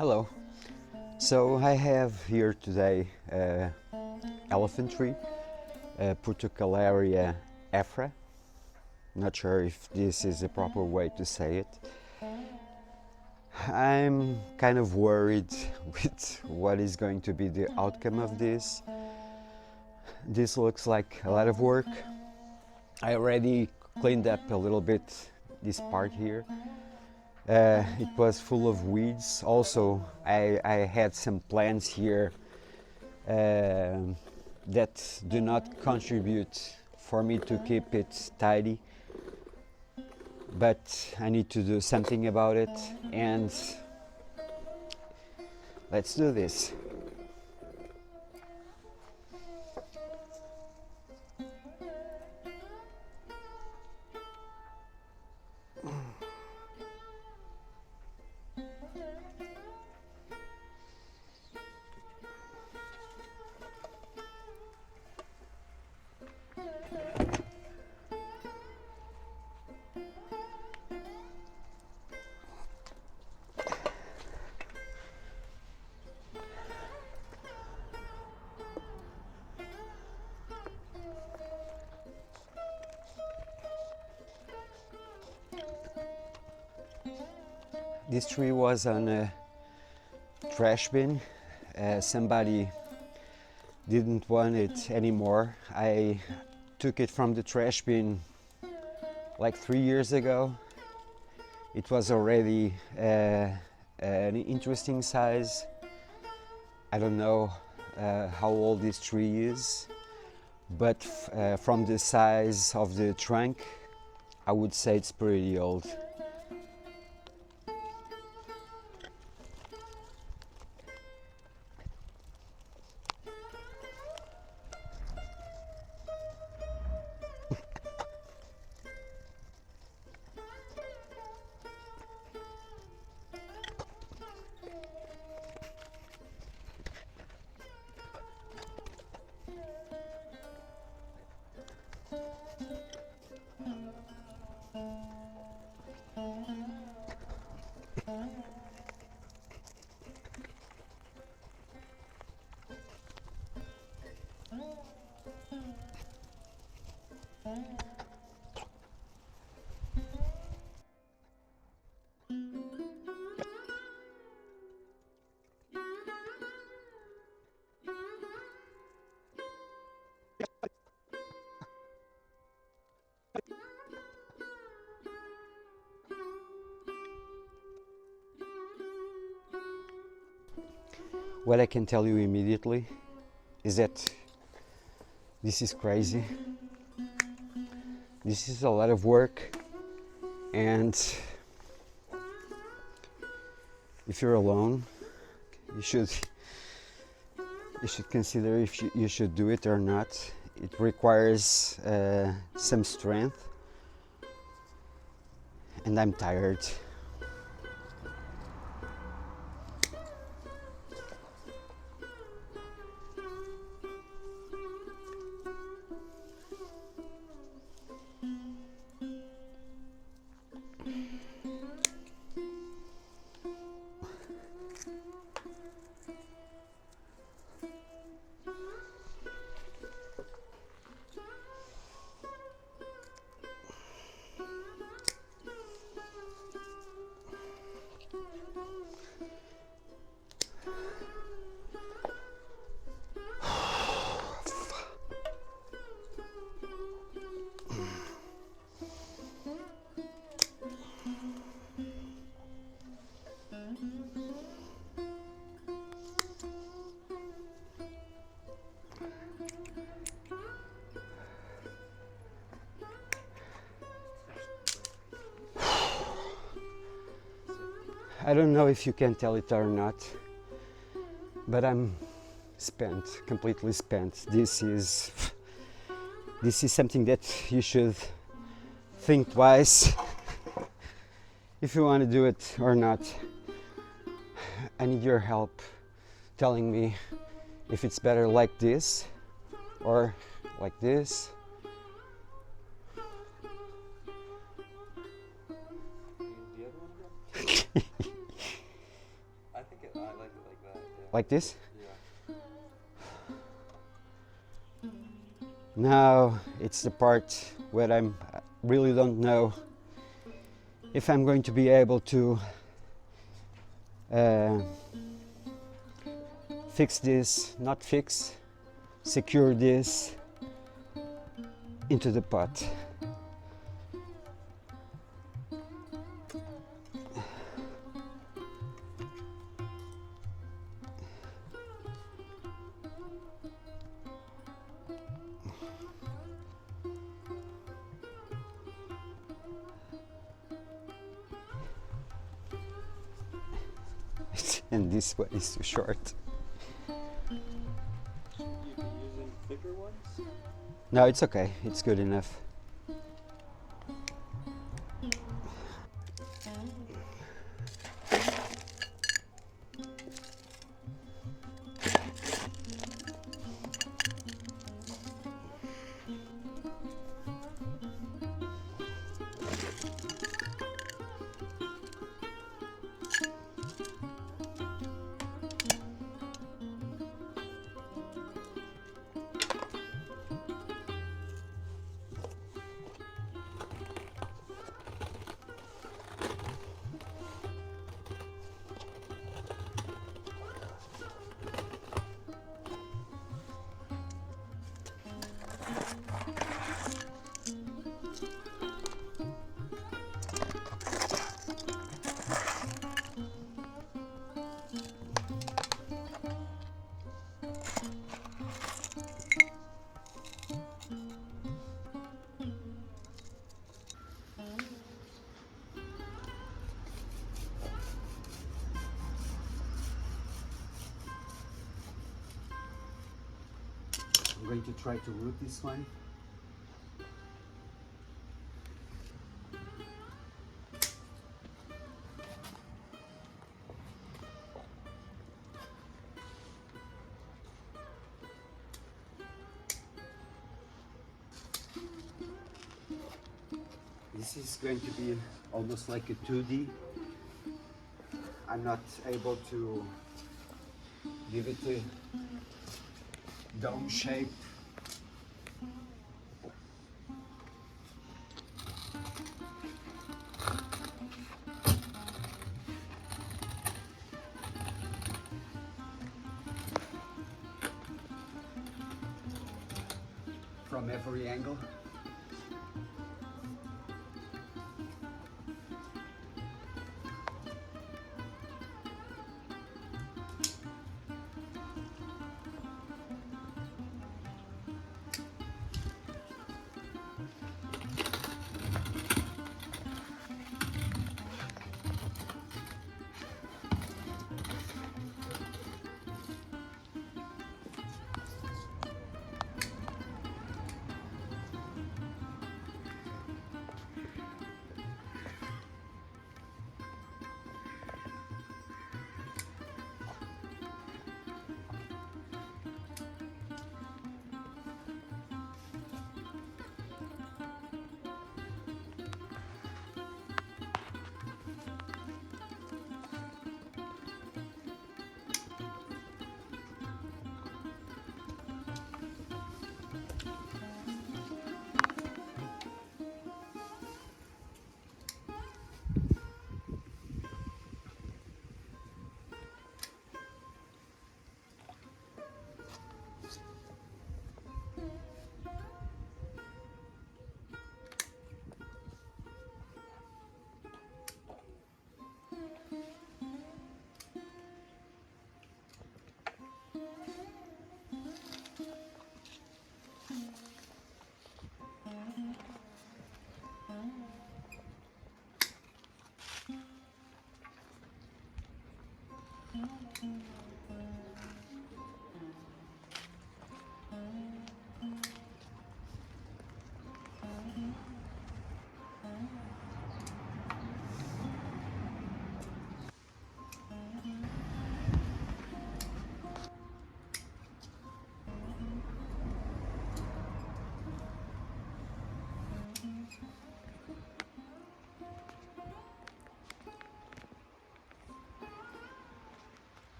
Hello. So I have here today elephant tree, Portucalaria afra. Not sure if this is the proper way to say it. I'm kind of worried with what is going to be the outcome of this. This looks like a lot of work. I already cleaned up a little bit this part here. It was full of weeds. Also, I had some plants here that do not contribute for me to keep it tidy. But I need to do something about it, and let's do this. This tree was on a trash bin. Somebody didn't want it anymore. I took it from the trash bin like 3 years ago. It was already an interesting size. I don't know how old this tree is, but from the size of the trunk, I would say it's pretty old. What I can tell you immediately is that this is crazy. This is a lot of work, and if you're alone, you should consider if you should do it or not. It requires some strength, and I'm tired. I don't know if you can tell it or not, but I'm spent, completely spent. This is something that you should think twice if you want to do it or not. I need your help telling me if it's better like this or like this. I think like this. Now it's the part where I really don't know if I'm going to be able to secure this into the pot. And this one is too short. Should you be using thicker ones? No, it's okay. It's good enough. I'm going to try to root this one. This is going to be almost like a 2D. I'm not able to give it a dome shape. From every angle.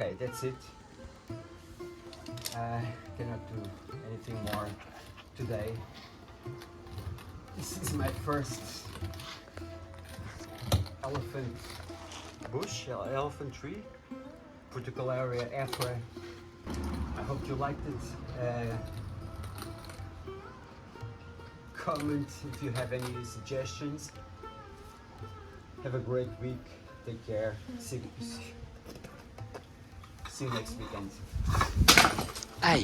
Okay, that's it. I cannot do anything more today. This is my first elephant bush, elephant tree, Portucalaria afra. I hope you liked it. Comment if you have any suggestions. Have a great week. Take care. See you next weekend. Ai!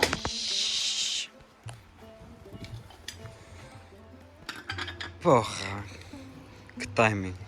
Porra! Que timing!